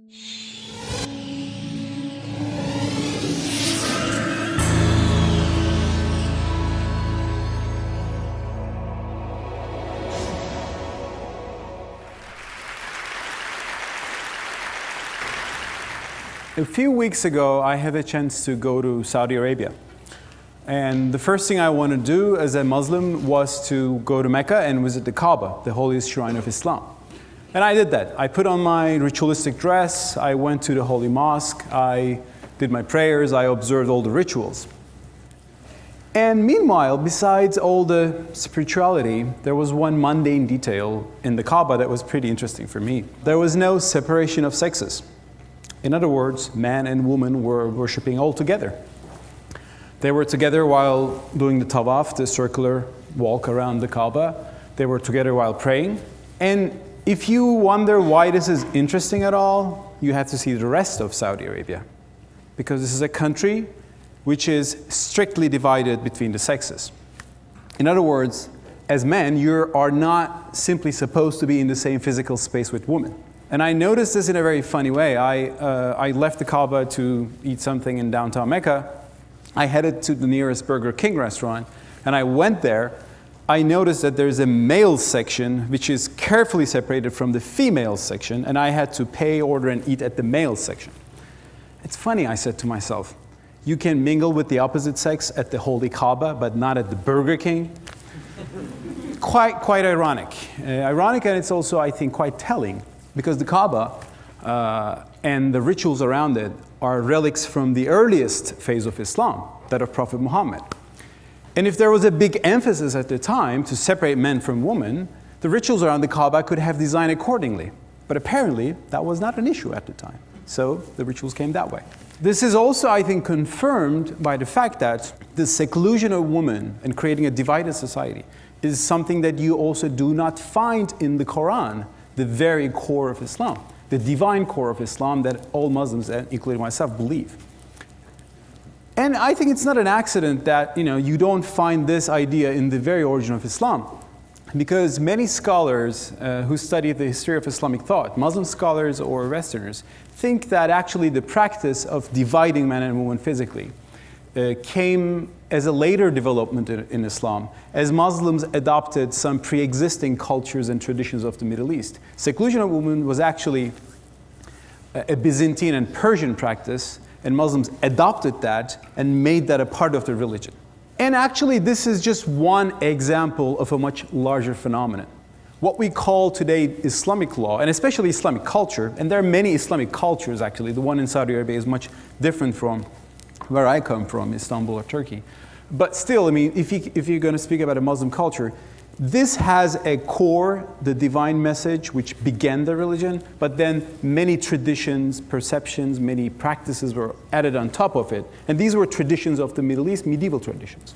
A few weeks ago, I had a chance to go to Saudi Arabia. And the first thing I wanted to do as a Muslim was to go to Mecca and visit the Kaaba, the holiest shrine of Islam. And I did that. I put on my ritualistic dress, I went to the Holy Mosque, I did my prayers, I observed all the rituals. And meanwhile, besides all the spirituality, there was one mundane detail in the Kaaba that was pretty interesting for me. There was no separation of sexes. In other words, man and woman were worshipping all together. They were together while doing the tawaf, the circular walk around the Kaaba. They were together while praying. And if you wonder why this is interesting at all, you have to see the rest of Saudi Arabia. Because this is a country which is strictly divided between the sexes. In other words, as men, you are not simply supposed to be in the same physical space with women. And I noticed this in a very funny way. I left the Kaaba to eat something in downtown Mecca. I headed to the nearest Burger King restaurant, and I went there. I noticed that there's a male section which is carefully separated from the female section, and I had to pay, order, and eat at the male section. It's funny, I said to myself, you can mingle with the opposite sex at the Holy Kaaba, but not at the Burger King? Quite ironic. Ironic, and it's also, I think, quite telling. Because the Kaaba and the rituals around it are relics from the earliest phase of Islam, that of Prophet Muhammad. And if there was a big emphasis at the time to separate men from women, the rituals around the Kaaba could have designed accordingly. But apparently, that was not an issue at the time. So the rituals came that way. This is also, I think, confirmed by the fact that the seclusion of women and creating a divided society is something that you also do not find in the Quran, the very core of Islam, the divine core of Islam that all Muslims, including myself, believe. And I think it's not an accident that you don't find this idea in the very origin of Islam. Because many scholars who study the history of Islamic thought, Muslim scholars or Westerners, think that actually the practice of dividing men and women physically came as a later development in Islam, as Muslims adopted some pre-existing cultures and traditions of the Middle East. Seclusion of women was actually a Byzantine and Persian practice, and Muslims adopted that and made that a part of their religion. And actually, this is just one example of a much larger phenomenon. What we call today Islamic law, and especially Islamic culture, and there are many Islamic cultures actually, the one in Saudi Arabia is much different from where I come from, Istanbul or Turkey. But still, I mean, if you're going to speak about a Muslim culture, this has a core, the divine message, which began the religion, but then many traditions, perceptions, many practices were added on top of it. And these were traditions of the Middle East, medieval traditions.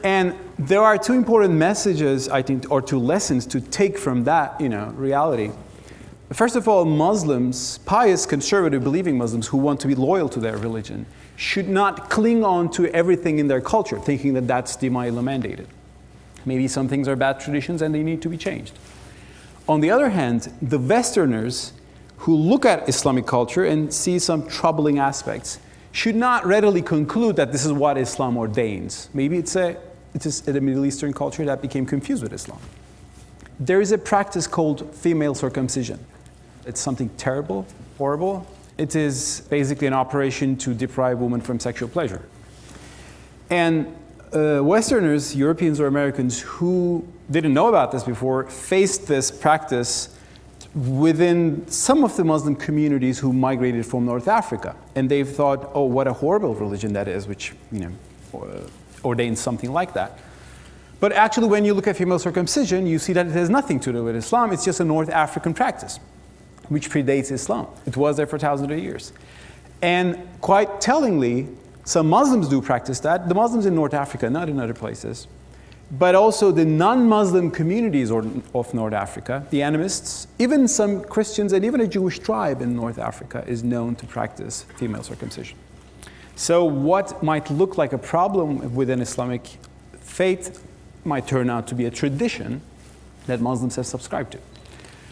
And there are two important messages, I think, or two lessons to take from that, reality. First of all, Muslims, pious, conservative, believing Muslims who want to be loyal to their religion should not cling on to everything in their culture, thinking that that's divinely mandated. Maybe some things are bad traditions and they need to be changed. On the other hand, the Westerners who look at Islamic culture and see some troubling aspects should not readily conclude that this is what Islam ordains. Maybe it's a Middle Eastern culture that became confused with Islam. There is a practice called female circumcision. It's something terrible, horrible. It is basically an operation to deprive women from sexual pleasure. And Westerners, Europeans or Americans who didn't know about this before, faced this practice within some of the Muslim communities who migrated from North Africa. And they've thought, oh, what a horrible religion that is, which ordains something like that. But actually, when you look at female circumcision, you see that it has nothing to do with Islam. It's just a North African practice, which predates Islam. It was there for thousands of years. And quite tellingly, some Muslims do practice that. The Muslims in North Africa, not in other places. But also the non-Muslim communities of North Africa, the animists, even some Christians and even a Jewish tribe in North Africa is known to practice female circumcision. So what might look like a problem within Islamic faith might turn out to be a tradition that Muslims have subscribed to.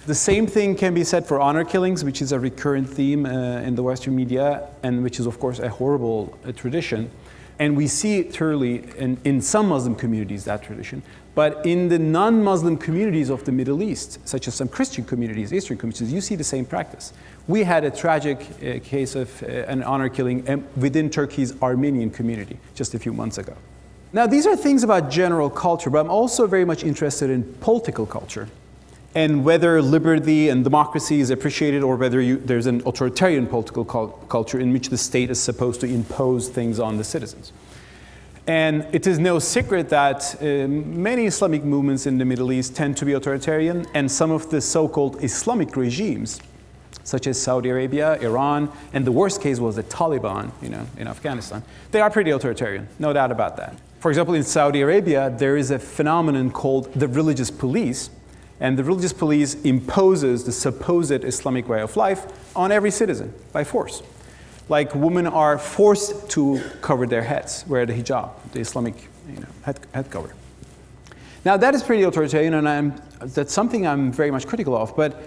The same thing can be said for honor killings, which is a recurrent theme in the Western media, and which is, of course, a horrible tradition. And we see it thoroughly in some Muslim communities, that tradition. But in the non-Muslim communities of the Middle East, such as some Christian communities, Eastern communities, you see the same practice. We had a tragic case of an honor killing within Turkey's Armenian community just a few months ago. Now, these are things about general culture, but I'm also very much interested in political culture, and whether liberty and democracy is appreciated, or whether there's an authoritarian political culture in which the state is supposed to impose things on the citizens. And it is no secret that many Islamic movements in the Middle East tend to be authoritarian, and some of the so-called Islamic regimes, such as Saudi Arabia, Iran, and the worst case was the Taliban, in Afghanistan, they are pretty authoritarian, no doubt about that. For example, in Saudi Arabia, there is a phenomenon called the religious police, and the religious police imposes the supposed Islamic way of life on every citizen by force. Like, women are forced to cover their heads, wear the hijab, the Islamic head cover. Now, that is pretty authoritarian, and that's something I'm very much critical of. But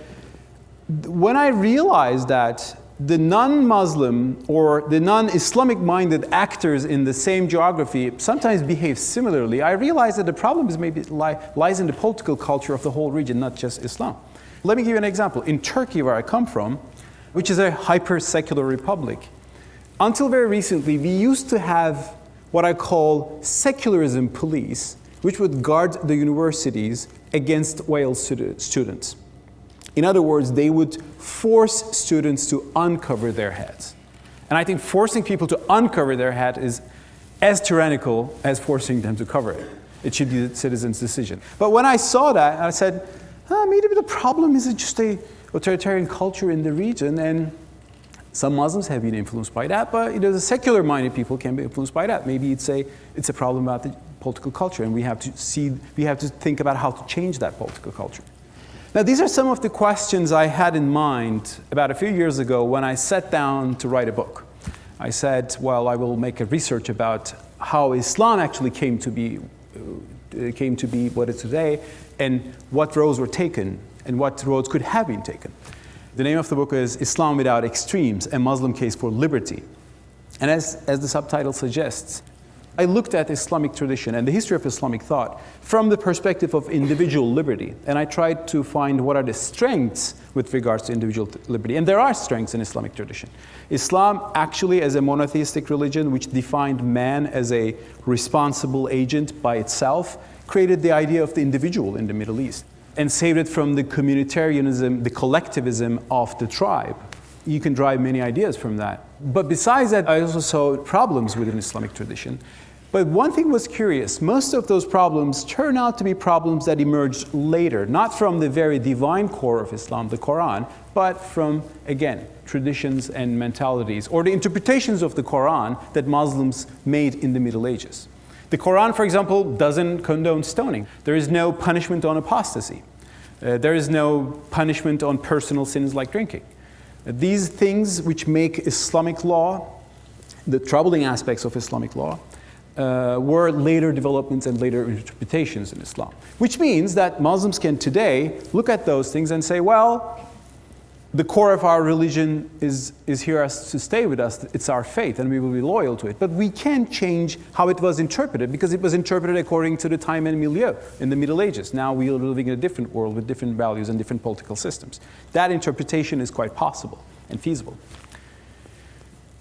when I realized that the non-Muslim or the non-Islamic-minded actors in the same geography sometimes behave similarly, I realized that the problem is maybe lies in the political culture of the whole region, not just Islam. Let me give you an example. In Turkey, where I come from, which is a hyper-secular republic, until very recently, we used to have what I call secularism police, which would guard the universities against Wales students. In other words, they would force students to uncover their heads. And I think forcing people to uncover their head is as tyrannical as forcing them to cover it. It should be the citizen's decision. But when I saw that, I said, maybe the problem isn't just a authoritarian culture in the region, and some Muslims have been influenced by that, but the secular-minded people can be influenced by that. Maybe it's a problem about the political culture, and we have to think about how to change that political culture. Now, these are some of the questions I had in mind about a few years ago when I sat down to write a book. I said, well, I will make a research about how Islam actually came to be what it is today, and what roads were taken, and what roads could have been taken. The name of the book is Islam Without Extremes, a Muslim Case for Liberty. And as the subtitle suggests, I looked at Islamic tradition and the history of Islamic thought from the perspective of individual liberty. And I tried to find what are the strengths with regards to individual liberty. And there are strengths in Islamic tradition. Islam actually, as a monotheistic religion which defined man as a responsible agent by itself, created the idea of the individual in the Middle East and saved it from the communitarianism, the collectivism of the tribe. You can derive many ideas from that. But besides that, I also saw problems within Islamic tradition. But one thing was curious. Most of those problems turn out to be problems that emerged later, not from the very divine core of Islam, the Quran, but from, again, traditions and mentalities, or the interpretations of the Quran that Muslims made in the Middle Ages. The Quran, for example, doesn't condone stoning. There is no punishment on apostasy. There is no punishment on personal sins like drinking. These things which make Islamic law, the troubling aspects of Islamic law, were later developments and later interpretations in Islam. Which means that Muslims can today look at those things and say, well, the core of our religion is here to stay with us. It's our faith, and we will be loyal to it. But we can't change how it was interpreted, because it was interpreted according to the time and milieu in the Middle Ages. Now we are living in a different world with different values and different political systems. That interpretation is quite possible and feasible.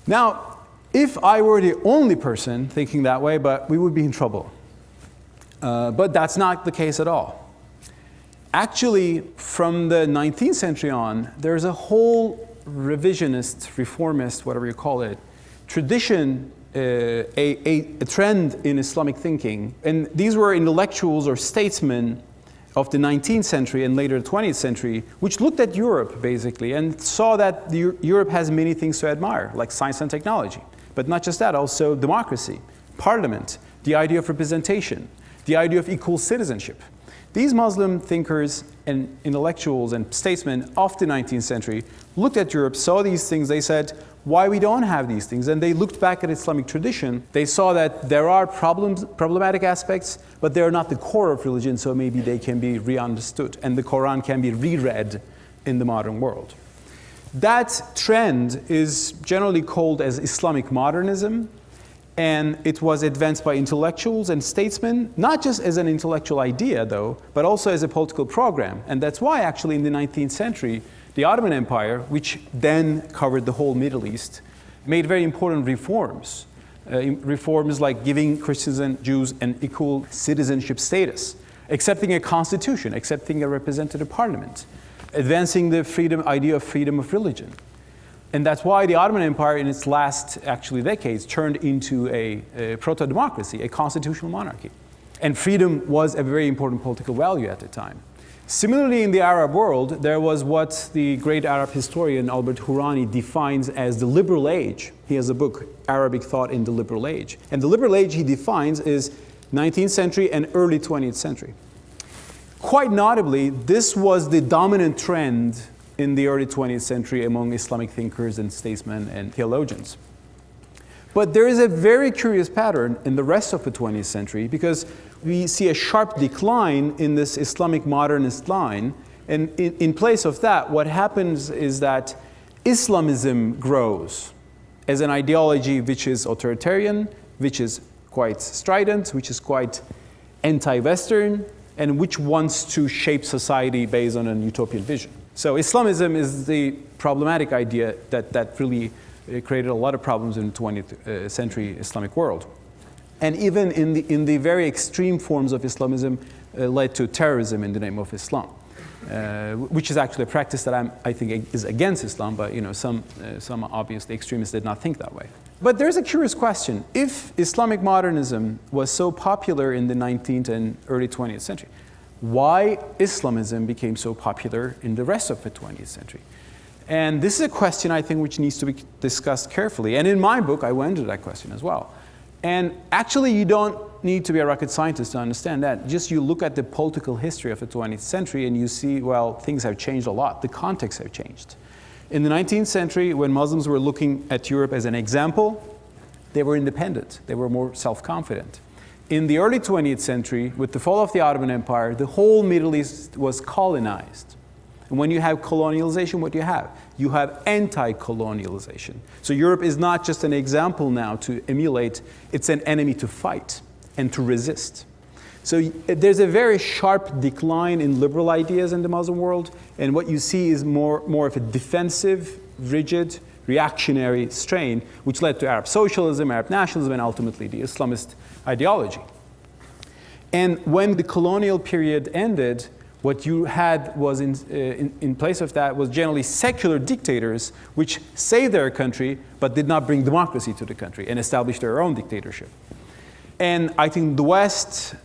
Now, if I were the only person thinking that way, but we would be in trouble. But that's not the case at all. Actually, from the 19th century on, there's a whole revisionist, reformist, whatever you call it, tradition, a trend in Islamic thinking. And these were intellectuals or statesmen of the 19th century and later the 20th century, which looked at Europe, basically, and saw that Europe has many things to admire, like science and technology. But not just that, also democracy, parliament, the idea of representation, the idea of equal citizenship. These Muslim thinkers and intellectuals and statesmen of the 19th century looked at Europe, saw these things, they said, why we don't have these things? And they looked back at Islamic tradition. They saw that there are problematic aspects, but they're not the core of religion, so maybe they can be re-understood, and the Quran can be reread in the modern world. That trend is generally called as Islamic modernism, and it was advanced by intellectuals and statesmen, not just as an intellectual idea, though, but also as a political program. And that's why, actually, in the 19th century, the Ottoman Empire, which then covered the whole Middle East, made very important reforms. Reforms like giving Christians and Jews an equal citizenship status, accepting a constitution, accepting a representative parliament, advancing the idea of freedom of religion. And that's why the Ottoman Empire, in its last, actually, decades, turned into a proto-democracy, a constitutional monarchy. And freedom was a very important political value at the time. Similarly, in the Arab world, there was what the great Arab historian Albert Hourani defines as the liberal age. He has a book, Arabic Thought in the Liberal Age. And the liberal age he defines is 19th century and early 20th century. Quite notably, this was the dominant trend in the early 20th century among Islamic thinkers and statesmen and theologians. But there is a very curious pattern in the rest of the 20th century, because we see a sharp decline in this Islamic modernist line. And in place of that, what happens is that Islamism grows as an ideology which is authoritarian, which is quite strident, which is quite anti-Western, and which wants to shape society based on an utopian vision. So Islamism is the problematic idea that really created a lot of problems in the 20th century Islamic world. And even in the very extreme forms of Islamism led to terrorism in the name of Islam, which is actually a practice that I think is against Islam, but some obviously extremists did not think that way. But there's a curious question. If Islamic modernism was so popular in the 19th and early 20th century, why Islamism became so popular in the rest of the 20th century? And this is a question, I think, which needs to be discussed carefully. And in my book, I went into that question as well. And actually, you don't need to be a rocket scientist to understand that. Just you look at the political history of the 20th century and you see, well, things have changed a lot. The context have changed. In the 19th century, when Muslims were looking at Europe as an example, they were independent. They were more self-confident. In the early 20th century, with the fall of the Ottoman Empire, the whole Middle East was colonized. And when you have colonialization, what do you have? You have anti-colonialization. So Europe is not just an example now to emulate, it's an enemy to fight and to resist. So there's a very sharp decline in liberal ideas in the Muslim world, and what you see is more of a defensive, rigid, reactionary strain, which led to Arab socialism, Arab nationalism, and ultimately the Islamist ideology. And when the colonial period ended, what you had was in place of that was generally secular dictators which saved their country but did not bring democracy to the country and established their own dictatorship. And I think the West,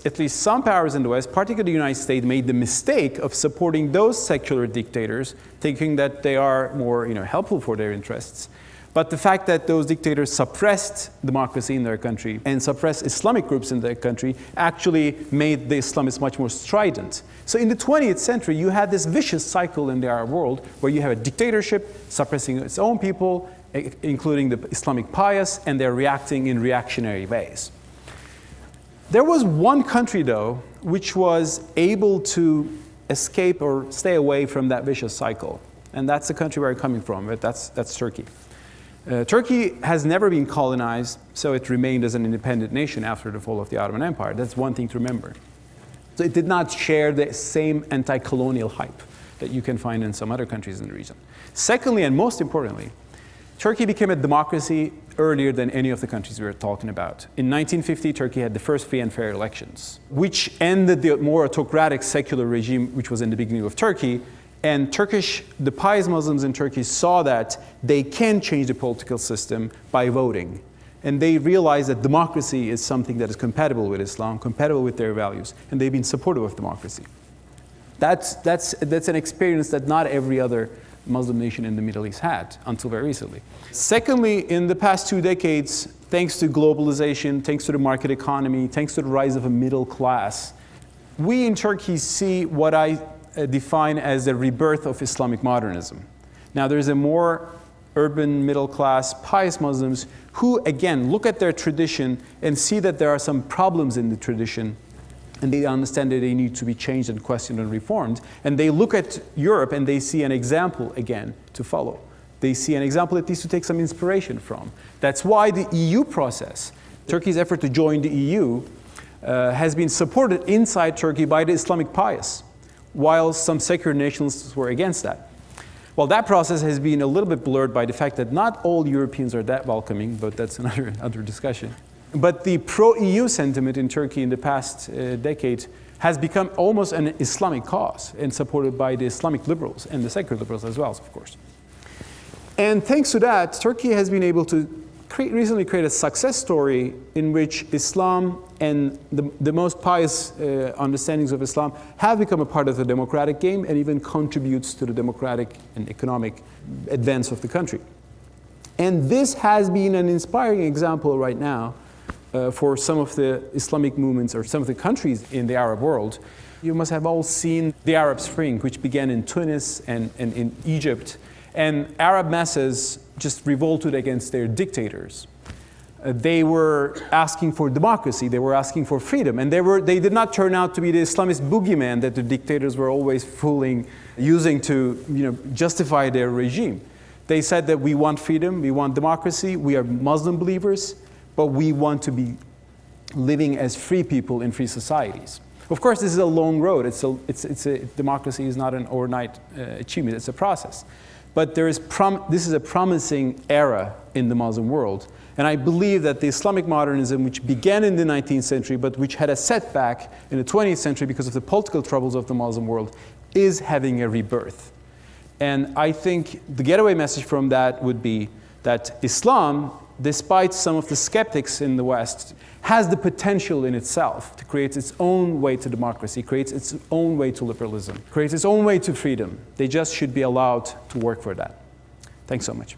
at least some powers in the West, particularly the United States, made the mistake of supporting those secular dictators, thinking that they are more helpful for their interests. But the fact that those dictators suppressed democracy in their country and suppressed Islamic groups in their country actually made the Islamists much more strident. So in the 20th century, you had this vicious cycle in the Arab world where you have a dictatorship suppressing its own people, including the Islamic pious, and they're reacting in reactionary ways. There was one country, though, which was able to escape or stay away from that vicious cycle. And that's the country where I'm coming from, but that's Turkey. Turkey has never been colonized, so it remained as an independent nation after the fall of the Ottoman Empire. That's one thing to remember. So it did not share the same anti-colonial hype that you can find in some other countries in the region. Secondly, and most importantly, Turkey became a democracy earlier than any of the countries we were talking about. In 1950, Turkey had the first free and fair elections, which ended the more autocratic secular regime which was in the beginning of Turkey. And the pious Muslims in Turkey saw that they can change the political system by voting. And they realized that democracy is something that is compatible with Islam, compatible with their values, and they've been supportive of democracy. That's an experience that not every other Muslim nation in the Middle East had until very recently. Secondly, in the past 2 decades, thanks to globalization, thanks to the market economy, thanks to the rise of a middle class, We in Turkey see what I define as the rebirth of Islamic modernism. Now, there's a more urban, middle-class, pious Muslims who, again, look at their tradition and see that there are some problems in the tradition, and they understand that they need to be changed and questioned and reformed. And they look at Europe and they see an example, again, to follow. They see an example that needs to take some inspiration from. That's why the EU process, Turkey's effort to join the EU, has been supported inside Turkey by the Islamic pious, while some secular nationalists were against that. Well, that process has been a little bit blurred by the fact that not all Europeans are that welcoming, but that's another discussion. But the pro-EU sentiment in Turkey in the past decade has become almost an Islamic cause, and supported by the Islamic liberals and the secular liberals as well, of course. And thanks to that, Turkey has been able to recently create a success story in which Islam and the most pious understandings of Islam have become a part of the democratic game and even contributes to the democratic and economic advance of the country. And this has been an inspiring example right now for some of the Islamic movements or some of the countries in the Arab world. You must have all seen the Arab Spring, which began in Tunis and in Egypt. And Arab masses just revolted against their dictators. They were asking for democracy, they were asking for freedom, and they did not turn out to be the Islamist boogeyman that the dictators were always using to justify their regime. They said that we want freedom, we want democracy, we are Muslim believers, but we want to be living as free people in free societies. Of course, this is a long road. Democracy is not an overnight achievement, it's a process. But this is a promising era in the Muslim world. And I believe that the Islamic modernism, which began in the 19th century, but which had a setback in the 20th century because of the political troubles of the Muslim world, is having a rebirth. And I think the getaway message from that would be that Islam, despite some of the skeptics in the West, has the potential in itself to create its own way to democracy, creates its own way to liberalism, creates its own way to freedom. They just should be allowed to work for that. Thanks so much.